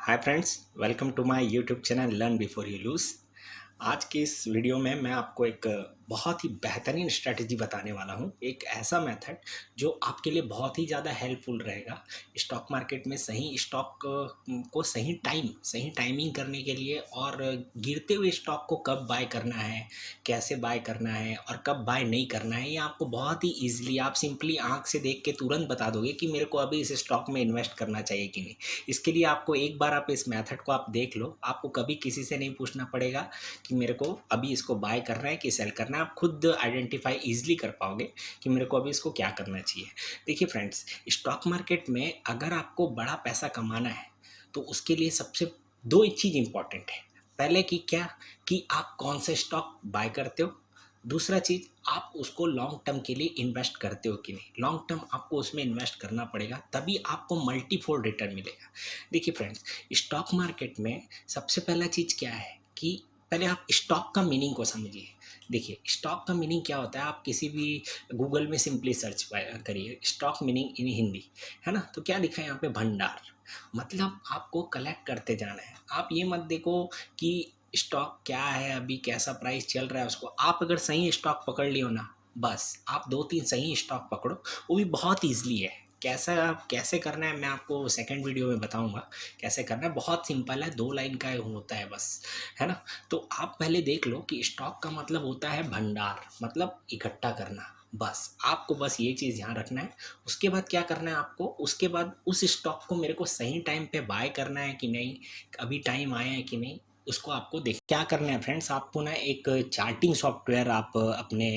Hi friends, welcome to my YouTube channel learn before you lose. आज की इस video में मैं आपको एक बहुत ही बेहतरीन स्ट्रेटजी बताने वाला हूं। एक ऐसा मेथड जो आपके लिए बहुत ही ज़्यादा हेल्पफुल रहेगा स्टॉक मार्केट में सही स्टॉक को सही टाइमिंग करने के लिए, और गिरते हुए स्टॉक को कब बाय करना है, कैसे बाय करना है और कब बाय नहीं करना है, ये आपको बहुत ही ईजिली आप सिंपली आंख से देख के तुरंत बता दोगे कि मेरे को अभी इस स्टॉक में इन्वेस्ट करना चाहिए कि नहीं। इसके लिए आपको एक बार आप इस मेथड को आप देख लो, आपको कभी किसी से नहीं पूछना पड़ेगा कि मेरे को अभी इसको बाय करना है कि सेल करना है। आप खुद आइडेंटिफाई ईजिली कर पाओगे कि मेरे को अभी इसको क्या करना चाहिए। देखिए फ्रेंड्स, स्टॉक मार्केट में अगर आपको बड़ा पैसा कमाना है तो उसके लिए सबसे दो एक चीज़ इंपॉर्टेंट है। पहले की क्या कि आप कौन से स्टॉक बाय करते हो, दूसरा चीज़ आप उसको लॉन्ग टर्म के लिए इन्वेस्ट करते हो कि नहीं। लॉन्ग टर्म आपको उसमें इन्वेस्ट करना पड़ेगा, तभी आपको मल्टीफोल्ड रिटर्न मिलेगा। देखिए फ्रेंड्स, स्टॉक मार्केट में सबसे पहला चीज़ क्या है कि पहले आप स्टॉक का मीनिंग को समझिए। देखिए स्टॉक का मीनिंग क्या होता है, आप किसी भी गूगल में सिंपली सर्च करिए स्टॉक मीनिंग इन हिंदी, है ना। तो क्या लिखा है यहाँ पे, भंडार। मतलब आपको कलेक्ट करते जाना है। आप ये मत देखो कि स्टॉक क्या है, अभी कैसा प्राइस चल रहा है, उसको आप अगर सही स्टॉक पकड़ लियो ना, बस आप दो तीन सही स्टॉक पकड़ो, वो भी बहुत ईजिली है। कैसे करना है मैं आपको सेकंड वीडियो में बताऊंगा। कैसे करना है बहुत सिंपल है, 2 लाइन का होता है बस, है ना। तो आप पहले देख लो कि स्टॉक का मतलब होता है भंडार, मतलब इकट्ठा करना। बस आपको बस ये चीज़ ध्यान रखना है। उसके बाद क्या करना है आपको, उसके बाद उस स्टॉक को मेरे को सही टाइम पे बाय करना है कि नहीं, अभी टाइम आया है कि नहीं, उसको आपको देख क्या करना है फ्रेंड्स। आपको ना एक चार्टिंग सॉफ्टवेयर आप अपने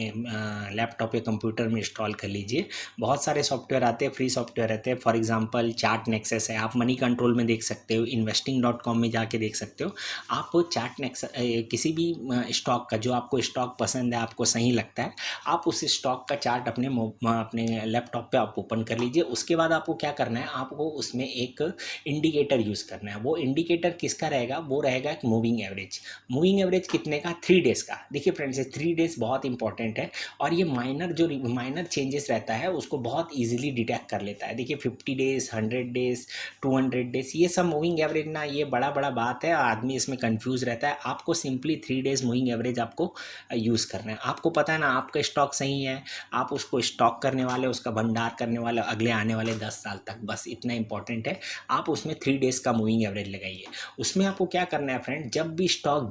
लैपटॉप या कंप्यूटर में इंस्टॉल कर लीजिए। बहुत सारे सॉफ्टवेयर आते हैं, फ्री सॉफ्टवेयर रहते हैं। फॉर एग्जांपल चार्ट नेक्सस है, आप मनी कंट्रोल में देख सकते हो, investing.com में जाके देख सकते हो। आप चार्ट नेक्सस किसी भी स्टॉक का जो आपको स्टॉक पसंद है, आपको सही लगता है, आप उस स्टॉक का चार्ट अपने लैपटॉप पे आप ओपन कर लीजिए। उसके बाद आपको क्या करना है, आपको उसमें एक इंडिकेटर यूज़ करना है। वो इंडिकेटर किसका रहेगा, वो रहेगा एक मूविंग एवरेज। मूविंग एवरेज कितने का, 3 डेज का। देखिए फ्रेंड्स, ये 3 डेज बहुत इंपॉर्टेंट है, और ये माइनर चेंजेस रहता है उसको बहुत ईजिली डिटेक्ट कर लेता है। देखिए 50 डेज, 100 डेज, 200 डेज, ये सब मूविंग एवरेज ना, ये बड़ा बड़ा बात है, आदमी इसमें कंफ्यूज रहता है। आपको सिंपली 3 डेज मूविंग एवरेज आपको यूज़ करना है। आपको पता है ना आपका स्टॉक सही है, आप उसको स्टॉक करने वाले, उसका भंडार करने वाले अगले आने वाले 10 साल तक, बस इतना इंपॉर्टेंट है। आप उसमें 3 डेज का मूविंग एवरेज लगाइए। उसमें आपको क्या करना है फ्रेंड, जब भी स्टॉक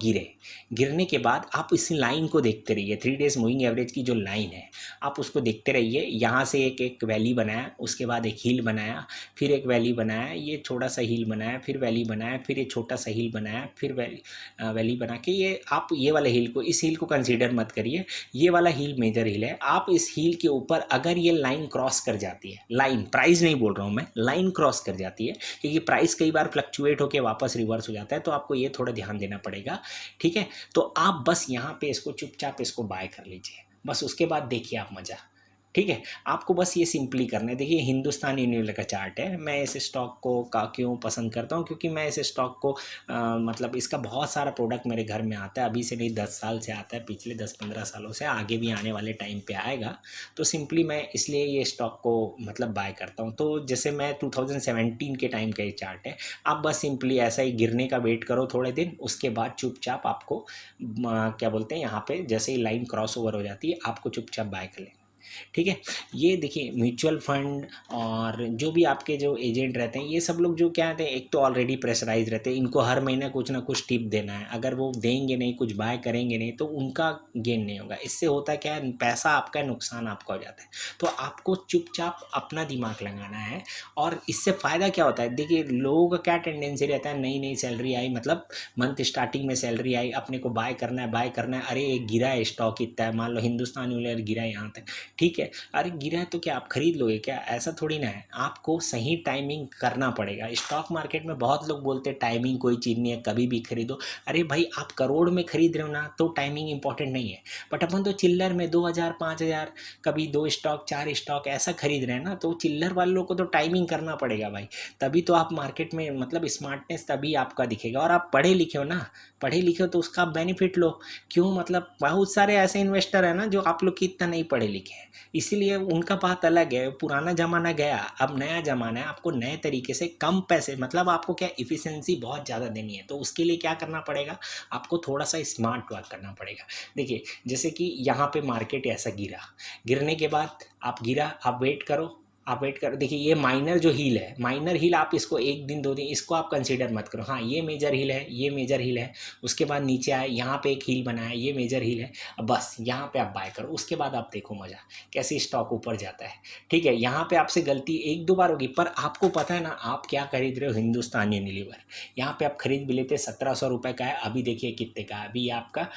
गिरने के बाद आप इस लाइन को देखते रहिए। 3 डेज मूविंग एवरेज की जो लाइन है आप उसको देखते रहिए। यहाँ से एक एक वैली बनाया, उसके बाद एक हील बनाया, फिर एक वैली बनाया, ये छोटा सा हील बनाया, फिर वैली बनाया, फिर ये छोटा सा हील बनाया, फिर वैली बना के ये आप ये वाले हील को, इस हील को कंसीडर मत करिए, ये वाला हील मेजर हील है। आप इस हील के ऊपर अगर ये लाइन क्रॉस कर जाती है, लाइन प्राइस नहीं बोल रहा हूँ मैं, लाइन क्रॉस कर जाती है, क्योंकि प्राइस कई बार फ्लक्चुएट होकर वापस रिवर्स हो जाता है, तो आपको ये थोड़ा ध्यान देना पड़ेगा, ठीक है। तो आप बस यहाँ पे इसको चुपचाप इसको बाय कर लीजिए, बस उसके बाद देखिए आप मज़ा, ठीक है। आपको बस ये सिंपली करना है। देखिए हिंदुस्तान यूनिलीवर का चार्ट है। मैं इस स्टॉक को का क्यों पसंद करता हूँ, क्योंकि मैं इस स्टॉक को मतलब इसका बहुत सारा प्रोडक्ट मेरे घर में आता है, अभी से नहीं 10 साल से आता है, पिछले 10-15 सालों से, आगे भी आने वाले टाइम पे आएगा। तो सिंपली मैं इसलिए ये स्टॉक को मतलब बाय करता हूँ। तो जैसे मैं 2017 के टाइम का ये चार्ट है, आप बस सिंपली ऐसा ही गिरने का वेट करो थोड़े दिन, उसके बाद चुपचाप आपको क्या बोलते हैं, यहाँ पे जैसे ही लाइन क्रॉस ओवर हो जाती है आपको चुपचाप बाय कर लें, ठीक है। ये देखिए म्यूचुअल फंड और जो भी आपके जो एजेंट रहते हैं, ये सब लोग जो क्या कहते हैं, एक तो ऑलरेडी प्रेशराइज रहते हैं, इनको हर महीने कुछ ना कुछ टिप देना है। अगर वो देंगे नहीं, कुछ बाय करेंगे नहीं, तो उनका गेन नहीं होगा। इससे होता क्या है, पैसा आपका, नुकसान आपका हो जाता है। तो आपको चुपचाप अपना दिमाग लगाना है। और इससे फ़ायदा क्या होता है, देखिए लोगों का क्या टेंडेंसी रहता है, नई नई सैलरी आई, मतलब मंथ स्टार्टिंग में सैलरी आई, अपने को बाय करना है, बाय करना है। अरे एक गिरा है स्टॉक इतना है, मान लो हिंदुस्तान यूनिलीवर गिरा है यहाँ तक, ठीक है। अरे गिरा है तो क्या आप खरीद लोगे क्या, ऐसा थोड़ी ना है। आपको सही टाइमिंग करना पड़ेगा। स्टॉक मार्केट में बहुत लोग बोलते हैं टाइमिंग कोई चीज़ नहीं है, कभी भी खरीदो। अरे भाई आप करोड़ में खरीद रहे हो ना, तो टाइमिंग इंपॉर्टेंट नहीं है। बट अपन तो चिल्लर में 2000 5000, कभी 2 स्टॉक 4 स्टॉक ऐसा खरीद रहे हैं ना, तो चिल्लर वालों को तो टाइमिंग करना पड़ेगा भाई। तभी तो आप मार्केट में मतलब स्मार्टनेस तभी आपका दिखेगा। और आप पढ़े लिखे हो ना, पढ़े लिखे हो तो उसका बेनिफिट लो। क्यों, मतलब बहुत सारे ऐसे इन्वेस्टर हैं ना जो आप लोग की इतना नहीं पढ़े लिखे हैं, इसीलिए उनका बात अलग है, पुराना ज़माना गया, अब नया ज़माना है, आपको नए तरीके से कम पैसे, मतलब आपको क्या एफिशिएंसी बहुत ज़्यादा देनी है, तो उसके लिए क्या करना पड़ेगा, आपको थोड़ा-सा स्मार्ट वर्क करना पड़ेगा। देखिए, जैसे कि यहाँ पे मार्केट ऐसा गिरा, गिरने के बाद आप वेट करो, देखिए ये माइनर जो हील है, माइनर हील आप इसको 1 दिन 2 दिन इसको आप कंसीडर मत करो। हाँ, ये मेजर हील है, ये मेजर हील है, उसके बाद नीचे आए, यहाँ पे एक हील बना है, ये मेजर हील है, अब बस यहाँ पे आप बाय करो, उसके बाद आप देखो मज़ा कैसे स्टॉक ऊपर जाता है। ठीक है, यहाँ पे आपसे गलती 1-2 बार होगी, पर आपको पता है ना आप क्या खरीद रहे हो, हिंदुस्तान यूनिलीवर। यहाँ पे आप खरीद भी लेते 1700 रुपये का है, अभी देखिए कितने का है, अभी आपका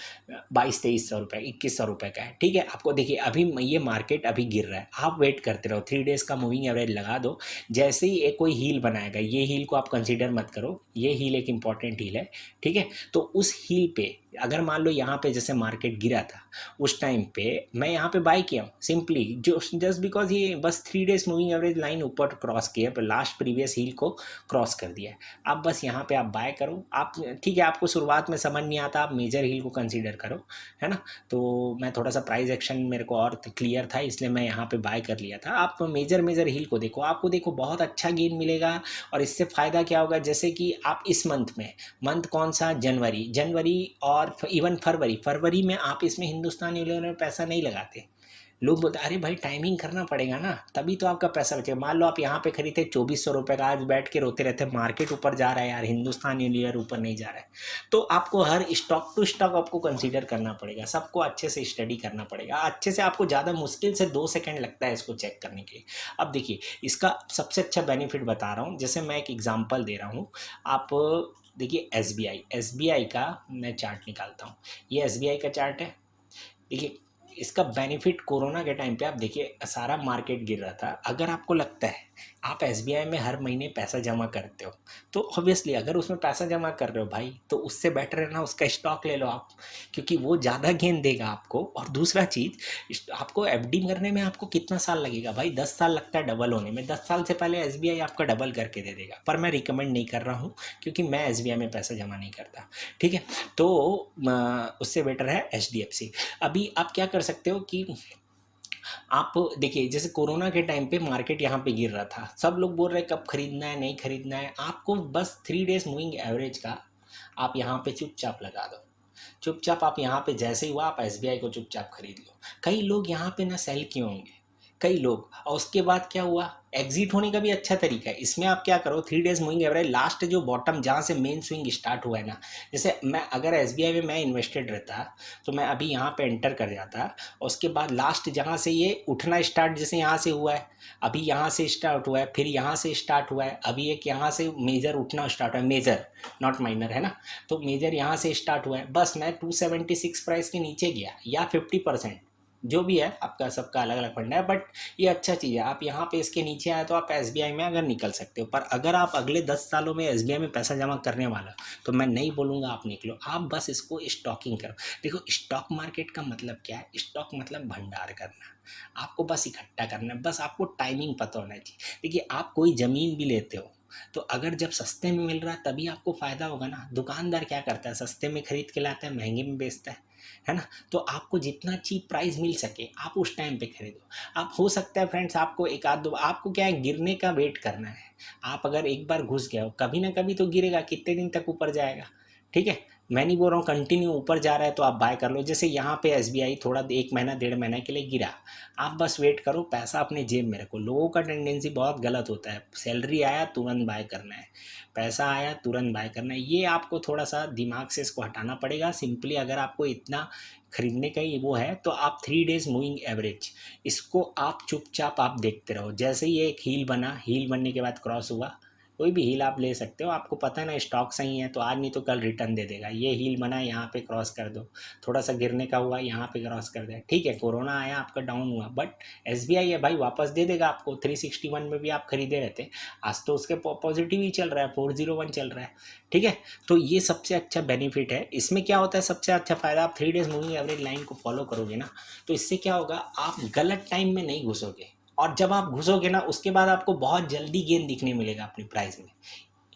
2200-2300 रुपये, 2100 रुपये का है। ठीक है, आपको देखिए अभी ये मार्केट अभी गिर रहा है, आप वेट करते रहो, 3 डेज़ का मूविंग एवरेज लगा दो। जैसे ही एक कोई हील बनाएगा, ये हील को आप कंसीडर मत करो, ये हील एक इंपॉर्टेंट हील है। ठीक है, तो उस हील पे अगर मान लो यहाँ पे जैसे मार्केट गिरा था, उस टाइम पे मैं यहाँ पे बाय किया हूँ, सिंपली जो जस्ट बिकॉज ये बस 3 डेज मूविंग एवरेज लाइन ऊपर क्रॉस किया, पर लास्ट प्रीवियस हील को क्रॉस कर दिया है। आप बस यहाँ पे आप बाय करो, आप ठीक है, आपको शुरुआत में समझ नहीं आता, आप मेजर हील को कंसीडर करो, है ना। तो मैं थोड़ा सा प्राइस एक्शन मेरे को और क्लियर था, इसलिए मैं यहाँ पे बाय कर लिया था। आप मेजर हील को देखो, आपको देखो बहुत अच्छा गेन मिलेगा। और इससे फ़ायदा क्या होगा, जैसे कि आप इस मंथ कौन सा, जनवरी और इवन फरवरी में आप इसमें हिंदुस्तान यूनिलीवर में पैसा नहीं लगाते। लोग बोलते अरे भाई टाइमिंग करना पड़ेगा ना, तभी तो आपका पैसा बचेगा। मान लो आप यहाँ पे खरीदे 2400 रुपये का, आज बैठ के रोते रहते मार्केट ऊपर जा रहा है यार, हिंदुस्तान यूनिलीवर ऊपर नहीं जा रहा है। तो आपको हर स्टॉक टू स्टॉक आपको कंसीडर करना पड़ेगा, सबको अच्छे से स्टडी करना पड़ेगा, अच्छे से। आपको ज़्यादा मुश्किल से 2 सेकेंड लगता है इसको चेक करने के लिए। अब देखिए, इसका सबसे अच्छा बेनिफिट बता रहा हूँ, जैसे मैं एक एग्जाम्पल दे रहा हूँ। आप देखिए एस बी आई का मैं चार्ट निकालता हूँ, ये एस का चार्ट है। देखिए इसका बेनिफिट कोरोना के टाइम पे आप देखिए सारा मार्केट गिर रहा था। अगर आपको लगता है आप एसबीआई में हर महीने पैसा जमा करते हो, तो ऑब्वियसली अगर उसमें पैसा जमा कर रहे हो भाई, तो उससे बेटर है ना उसका स्टॉक ले लो आप, क्योंकि वो ज़्यादा गेन देगा आपको। और दूसरा चीज़, आपको एफडी करने में आपको कितना साल लगेगा भाई, 10 साल लगता है डबल होने में। 10 साल से पहले एसबीआई आपका डबल करके दे देगा, पर मैं रिकमेंड नहीं कर रहा हूँ, क्योंकि मैं एसबीआई में पैसा जमा नहीं करता। ठीक है, तो उससे बेटर है एचडीएफसी। अभी आप क्या कर सकते हो कि आप देखिए, जैसे कोरोना के टाइम पे मार्केट यहाँ पे गिर रहा था, सब लोग बोल रहे कब खरीदना है, नहीं खरीदना है। आपको बस 3 डेज मूविंग एवरेज का आप यहाँ पे चुपचाप लगा दो, चुपचाप आप यहाँ पे जैसे ही हुआ आप एसबीआई को चुपचाप खरीद लो। कई लोग यहाँ पे ना सेल किए होंगे, कई लोग, और उसके बाद क्या हुआ, एग्जिट होने का भी अच्छा तरीका है। इसमें आप क्या करो, 3 डेज मूविंग एवरेज, लास्ट जो बॉटम जहाँ से मेन स्विंग स्टार्ट हुआ है ना, जैसे मैं अगर एसबीआई में मैं इन्वेस्टेड रहता, तो मैं अभी यहाँ पे एंटर कर जाता, और उसके बाद लास्ट जहाँ से ये उठना स्टार्ट, जैसे यहाँ से हुआ है, अभी यहाँ से स्टार्ट हुआ है, फिर यहाँ से स्टार्ट हुआ है, अभी एक यहाँ से मेजर उठना स्टार्ट हुआ है, मेजर नॉट माइनर, है ना। तो मेजर यहाँ से स्टार्ट हुआ है, बस मैं 276 प्राइस के नीचे गया, या 50%, जो भी है आपका, सबका अलग अलग फंडा है, बट ये अच्छा चीज़ है। आप यहाँ पे इसके नीचे आए तो आप एसबीआई में अगर निकल सकते हो। पर अगर आप अगले 10 सालों में एसबीआई में पैसा जमा करने वाला, तो मैं नहीं बोलूँगा आप निकलो, आप बस इसको स्टॉकिंग करो। देखो स्टॉक मार्केट का मतलब क्या है, स्टॉक मतलब भंडार करना, आपको बस इकट्ठा करना है, बस आपको टाइमिंग पता होना चाहिए। देखिए आप कोई ज़मीन भी लेते हो, तो अगर जब सस्ते में मिल रहा है तभी आपको फ़ायदा होगा ना। दुकानदार क्या करता है, सस्ते में खरीद के लाता है, महंगे में बेचता है ना। तो आपको जितना चीप प्राइस मिल सके आप उस टाइम पे खरीदो। आप, हो सकता है फ्रेंड्स आपको एक आध दो, आपको क्या है, गिरने का वेट करना है। आप अगर एक बार घुस गए हो, कभी ना कभी तो गिरेगा, कितने दिन तक ऊपर जाएगा। ठीक है, मैं नहीं बोल रहा हूँ कंटिन्यू ऊपर जा रहा है तो आप बाय कर लो। जैसे यहाँ पे एसबीआई थोड़ा 1 महीना 1.5 महीना के लिए गिरा, आप बस वेट करो, पैसा अपने जेब में रखो। लोगों का टेंडेंसी बहुत गलत होता है, सैलरी आया तुरंत बाय करना है, पैसा आया तुरंत बाय करना है। ये आपको थोड़ा सा दिमाग से इसको हटाना पड़ेगा। सिंपली अगर आपको इतना खरीदने का ही वो है, तो आप 3 डेज मूविंग एवरेज, इसको आप चुपचाप आप देखते रहो। जैसे ही एक हील बना, हील बनने के बाद क्रॉस हुआ, कोई भी हील आप ले सकते हो, आपको पता है ना स्टॉक सही है तो आज नहीं तो कल रिटर्न दे देगा। ये हील बना, यहाँ पे क्रॉस कर दो, थोड़ा सा गिरने का हुआ, यहाँ पे क्रॉस कर दे, ठीक है। कोरोना आया, आपका डाउन हुआ, बट एसबीआई है भाई, वापस दे देगा आपको। 361 में भी आप खरीदे रहते, आज तो उसके पॉजिटिव ही चल रहा है, 401 चल रहा है, ठीक है। तो ये सबसे अच्छा बेनिफिट है। इसमें क्या होता है, सबसे अच्छा फ़ायदा, आप 3 डेज मूविंग एवरेज लाइन को फॉलो करोगे ना, तो इससे क्या होगा, आप गलत टाइम में नहीं घुसोगे। और जब आप घुसोगे ना, उसके बाद आपको बहुत जल्दी गेन दिखने मिलेगा अपनी प्राइस में।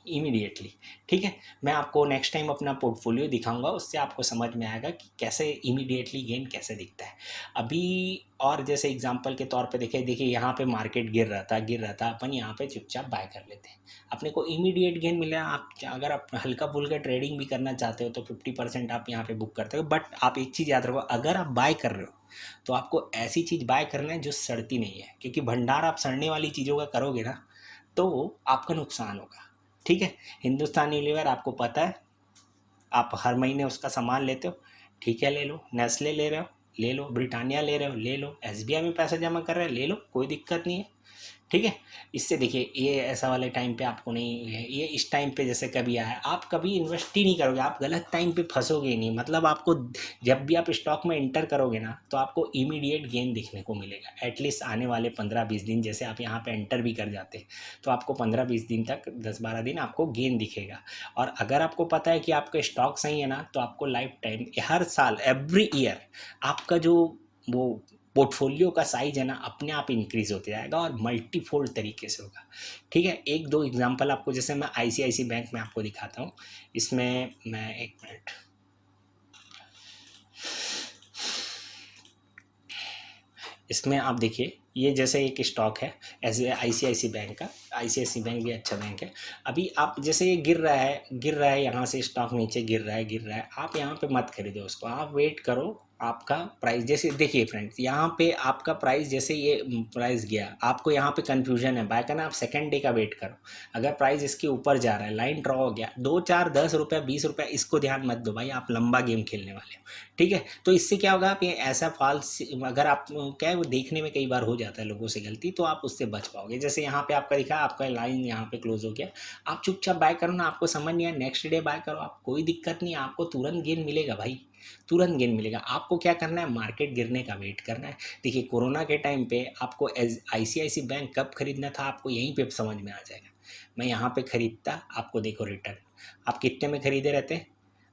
इमीडिएटली। ठीक है, मैं आपको नेक्स्ट टाइम अपना पोर्टफोलियो दिखाऊंगा, उससे आपको समझ में आएगा कि कैसे इमीडिएटली गेन कैसे दिखता है। अभी और जैसे एग्जांपल के तौर पे देखिए यहाँ पे मार्केट गिर रहा था, अपन यहाँ पे चुपचाप बाय कर लेते हैं, अपने को इमीडिएट गेन मिला। आप अगर आप हल्का फुल्का ट्रेडिंग भी करना चाहते हो तो 50% आप यहाँ पे बुक करते हो। बट आप एक चीज़ याद रखो, अगर आप बाय कर रहे हो तो आपको ऐसी चीज़ बाय करना है जो सड़ती नहीं है, क्योंकि भंडार आप सड़ने वाली चीज़ों का करोगे ना तो आपका नुकसान होगा। ठीक है, हिंदुस्तान यूनिलीवर आपको पता है, आप हर महीने उसका सामान लेते हो, ठीक है ले लो। नेस्ले ले रहे हो ले लो, ब्रिटानिया ले रहे हो ले लो, एसबीआई में पैसा जमा कर रहे हो ले लो, कोई दिक्कत नहीं है। ठीक है, इससे देखिए ये ऐसा वाले टाइम पे आपको नहीं है, ये इस टाइम पे जैसे कभी आया, आप कभी इन्वेस्ट ही नहीं करोगे, आप गलत टाइम पे फंसोगे ही नहीं। मतलब आपको जब भी आप स्टॉक में इंटर करोगे ना तो आपको इमीडिएट गेन दिखने को मिलेगा। एटलीस्ट आने वाले 15-20 दिन, जैसे आप यहाँ पे एंटर भी कर जाते तो आपको 15-20 दिन तक, 10-12 दिन आपको गेन दिखेगा। और अगर आपको पता है कि आपका स्टॉक सही है ना तो आपको लाइफ टाइम, हर साल, एवरी ईयर आपका जो वो पोर्टफोलियो का साइज है ना अपने आप इंक्रीज होते जाएगा और मल्टीफोल्ड तरीके से होगा। ठीक है, एक दो एग्जांपल आपको, जैसे मैं आईसीआईसी बैंक में आपको दिखाता हूँ। इसमें मैं एक मिनट, इसमें आप देखिए, ये जैसे एक स्टॉक है ऐसे आईसीआईसी बैंक का। आईसीआईसी बैंक भी अच्छा बैंक है। अभी आप जैसे ये गिर रहा है यहाँ से स्टॉक नीचे गिर रहा है, आप यहाँ पे मत खरीदो उसको, आप वेट करो। आपका प्राइस जैसे देखिए फ्रेंड्स, यहाँ पे आपका प्राइस जैसे ये प्राइस गया, आपको यहाँ पे कंफ्यूजन है बाय करना, आप सेकंड डे का वेट करो। अगर प्राइस इसके ऊपर जा रहा है, लाइन ड्रॉ हो गया, 2 4 10 रुपये 20 रुपये, इसको ध्यान मत दो भाई, आप लंबा गेम खेलने वाले हो। ठीक है, तो इससे क्या होगा, आप ये ऐसा फॉल्स, अगर आप क्या है वो देखने में कई बार हो जाता है लोगों से गलती, तो आप उससे बच पाओगे। जैसे यहाँ पे आपका दिखा, आपका लाइन यहाँ पे क्लोज हो गया, आप चुपचाप बाय करो ना, आपको समझ नहीं आया नेक्स्ट डे बाय करो, आप कोई दिक्कत नहीं है, आपको तुरंत गेन मिलेगा भाई, तुरंत गेन मिलेगा। आपको क्या करना है, मार्केट गिरने का वेट करना है। देखिए कोरोना के टाइम पे आपको आईसीआईसी बैंक कब खरीदना था आपको यहीं पे समझ में आ जाएगा। मैं यहाँ पे खरीदता, आपको देखो रिटर्न, आप कितने में खरीदे रहते,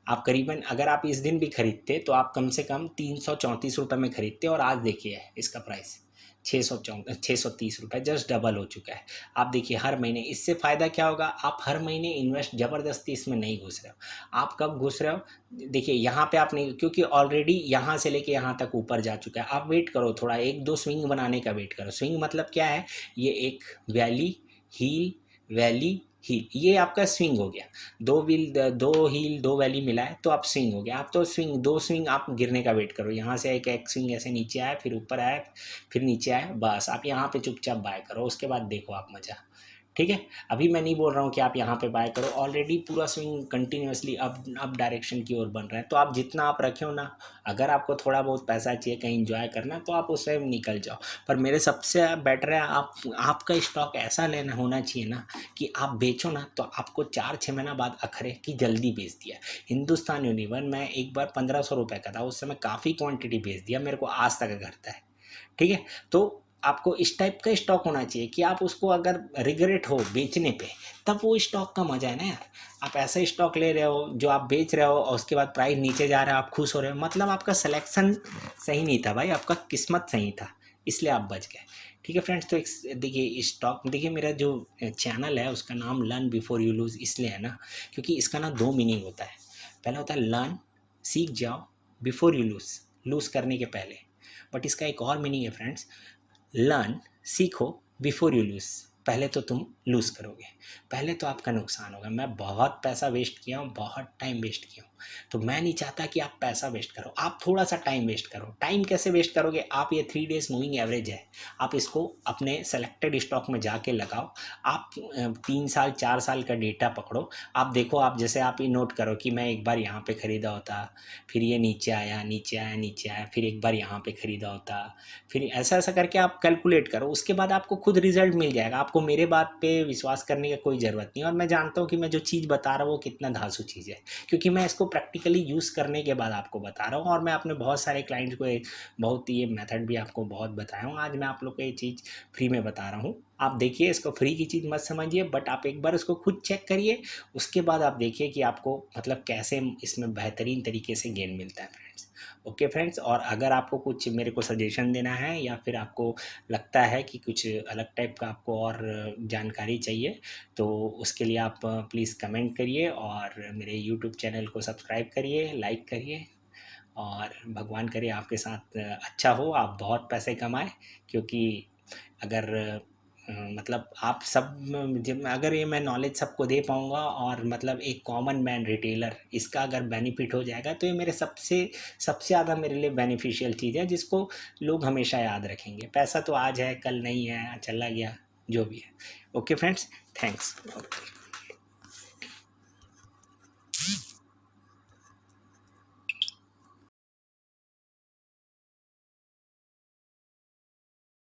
आप करीबन, अगर आप इस दिन भी खरीदते तो आप कम से कम 334 रुपये में खरीदते, और आज देखिए इसका प्राइस 630 रुपये, जस्ट डबल हो चुका है। आप देखिए हर महीने, इससे फ़ायदा क्या होगा, आप हर महीने इन्वेस्ट, ज़बरदस्ती इसमें नहीं घुस रहे हो। आप कब घुस रहे हो, देखिए यहाँ पे आप नहीं, क्योंकि ऑलरेडी यहाँ से लेके यहाँ तक ऊपर जा चुका है। आप वेट करो थोड़ा, 1-2 स्विंग बनाने का वेट करो। स्विंग मतलब क्या है, ये एक वैली हील, वैली हील, ये आपका स्विंग हो गया। 2 वैली मिला है तो आप स्विंग हो गया। आप तो स्विंग, 2 स्विंग आप गिरने का वेट करो, यहाँ से एक स्विंग ऐसे नीचे आया, फिर ऊपर आया, फिर नीचे आया, बस आप यहाँ पे चुपचाप बाय करो, उसके बाद देखो आप मज़ा। ठीक है, अभी मैं नहीं बोल रहा हूँ कि आप यहाँ पे बाय करो, ऑलरेडी पूरा स्विंग कंटिन्यूसली अप डायरेक्शन की ओर बन रहा है, तो आप जितना आप रखे हो ना, अगर आपको थोड़ा बहुत पैसा चाहिए कहीं इंजॉय करना तो आप उससे निकल जाओ। पर मेरे सबसे बेटर है, आपका स्टॉक ऐसा लेना होना चाहिए ना कि आप बेचो ना तो आपको 4-6 महीना बाद अखरे कि जल्दी बेच दिया। हिंदुस्तान यूनिलीवर मैं एक बार 1500 रुपये का था, उस समय काफ़ी क्वान्टिटी बेच दिया, मेरे को आज तक घटता है। ठीक है, तो आपको इस टाइप का स्टॉक होना चाहिए कि आप उसको अगर रिग्रेट हो बेचने पे, तब वो स्टॉक का मजा है ना यार। आप ऐसा स्टॉक ले रहे हो जो आप बेच रहे हो और उसके बाद प्राइस नीचे जा रहा है, आप खुश हो रहे हो, मतलब आपका सिलेक्शन सही नहीं था भाई, आपका किस्मत सही था, इसलिए आप बच गए। ठीक है फ्रेंड्स, तो एक देखिए स्टॉक, देखिए मेरा जो चैनल है उसका नाम लर्न बिफोर यू लूज़ इसलिए है ना, क्योंकि इसका ना 2 मीनिंग होता है। पहला होता है लर्न, सीख जाओ, बिफोर यू लूज़ करने के पहले। बट इसका एक और मीनिंग है फ्रेंड्स, लर्न, सीखो, बिफोर यू लूज़, पहले तो तुम लूज़ करोगे, पहले तो आपका नुकसान होगा। मैं बहुत पैसा वेस्ट किया हूँ, बहुत टाइम वेस्ट किया हूँ, तो मैं नहीं चाहता कि आप पैसा वेस्ट करो, आप थोड़ा सा टाइम वेस्ट करो। टाइम कैसे वेस्ट करोगे, आप ये 3 डेज मूविंग एवरेज है, आप इसको अपने सेलेक्टेड स्टॉक में जाके लगाओ। आप 3 साल 4 साल का डेटा पकड़ो, आप देखो, आप जैसे आप ये नोट करो कि मैं एक बार यहाँ पे ख़रीदा होता, फिर ये नीचे आया नीचे आया नीचे आया, फिर एक बार यहाँ पे ख़रीदा होता, फिर ऐसा ऐसा करके आप कैलकुलेट करो, उसके बाद आपको खुद रिजल्ट मिल जाएगा। आपको मेरे बात पे विश्वास करने की कोई ज़रूरत नहीं। और मैं जानता हूँ कि मैं जो चीज़ बता रहा हूँ वो कितना धांसू चीज़ है, क्योंकि मैं इसको प्रैक्टिकली यूज़ करने के बाद आपको बता रहा हूँ। और मैं अपने बहुत सारे क्लाइंट्स को बहुत ये मेथड भी आपको बहुत बताया हूँ, आज मैं आप लोग को ये चीज़ फ्री में बता रहा हूँ। आप देखिए, इसको फ्री की चीज़ मत समझिए, बट आप एक बार इसको खुद चेक करिए, उसके बाद आप देखिए कि आपको मतलब कैसे इसमें बेहतरीन तरीके से गेन मिलता है फ्रेंड्स। ओके फ्रेंड्स, और अगर आपको कुछ मेरे को सजेशन देना है या फिर आपको लगता है कि कुछ अलग टाइप का आपको और जानकारी चाहिए, तो उसके लिए आप प्लीज़ कमेंट करिए और मेरे यूट्यूब चैनल को सब्सक्राइब करिए, लाइक करिए, और भगवान करे आपके साथ अच्छा हो, आप बहुत पैसे कमाएँ। क्योंकि अगर मतलब आप सब जब अगर ये मैं नॉलेज सबको दे पाऊँगा और मतलब एक कॉमन मैन रिटेलर इसका अगर बेनिफिट हो जाएगा, तो ये मेरे सबसे सबसे ज़्यादा मेरे लिए बेनिफिशियल चीज़ है, जिसको लोग हमेशा याद रखेंगे। पैसा तो आज है, कल नहीं है, चला गया, जो भी है। Okay friends, thanks. ओके।